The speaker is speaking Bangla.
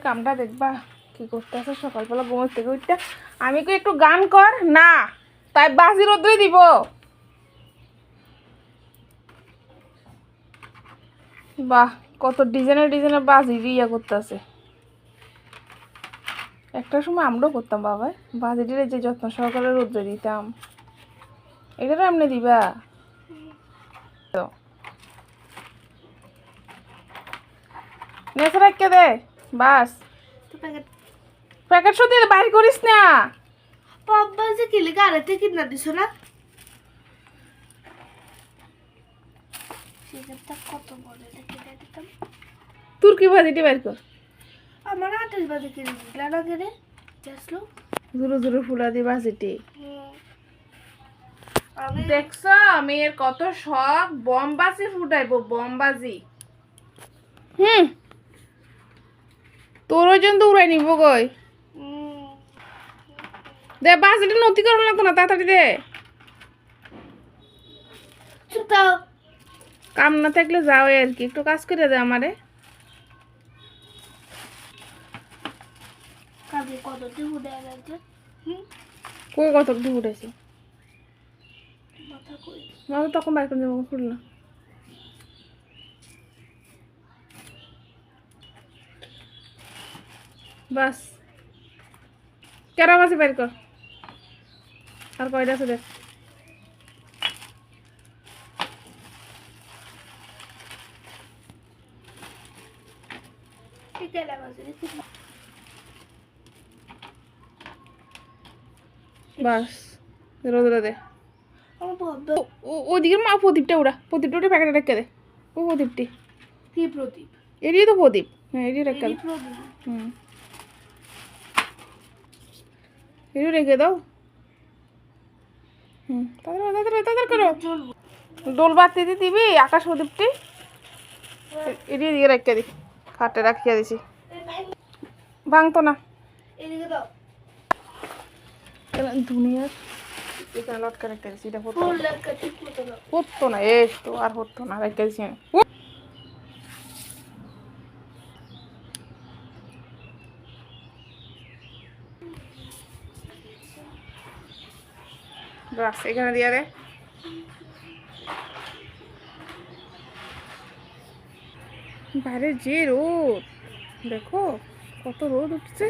কামটা দেখবা কি করতে আছে সকালবেলা ঘুম থেকে উঠতে। আমি কি একটু গান কর না, তাই বাজি রোদ্রে দিব। বাহ, কত ডিজাইনের ডিজাইনের বাজি ইয়া করতেছে। একটা সময় আমরাও করতাম বাবা, বাজিটির যে যত্ন সহকারে রোদ্রে দিতাম। এটারও এমনি দিবা নেশা রাখতে দে বাস। প্যাকেট শুধু বাইর করিস না। পাপা যে কিলে গাড়িতে কিনা দিছ না, সেটা কত বড় এটা কিনে দিতাম। তোর কি বাজিটি বাইর কর। আমার 28 বাজে কিনে দিলা না কেনে যাসলো জোরে জোরে ফুলা দি বাজিটি। আমি দেখছ মেয়ের কত শখ, বমবাজি ফুটাইবো বমবাজি। তোর ওই জন্য তো উড়াই নিব গই। দে বাজিটি নতি করা লাগতো না, তাড়াতাড়ি দে। চুপটাও কাম না থাকলে যাও আর কি, একটু কাজ করে দে আমারে। কাজে কত দিয়ে উড়ে গেছে। কই কত দি উঠাইছে মাথা কই মাথা তখন বাইর করে দেবো ফুল না। বাস কেরা বাজে বাইর কর। আর কয়টা আছে দেখ। ঠিক আছে বাজে বাস রোদরা দে। আমার বাবা ওইদিকে মা প্রদীপটা উড়া, প্রদীপটা উঠে প্যাকেটে রেখে দে। ও প্রদীপটি কি প্রদীপ? এরই তো প্রদীপ। হ্যাঁ এরই রেখে এই দাও। প্রদীপ এরই রেখে দাও। তাড়াতাড়ি তাড়াতাড়ি করো। চলবো। দোল বাতি দিয়ে দিবি আকাশ প্রদীপটি এড়িয়ে দিয়ে রেখে দি, খাটে রাখিয়া দিছি। ভাঙতো না এদিকে দাও। দুনিয়ার এখানে লটকা রেখে দিছি, এটা হতো ফুল না। লেখা ঠিক মতো দাও। হতো না এই তো আর হতো না, রেখে দিছি আমি। বাস এখানে দিয়া রে। বাইরে যে রোদ দেখো, কত রোদ উঠছে।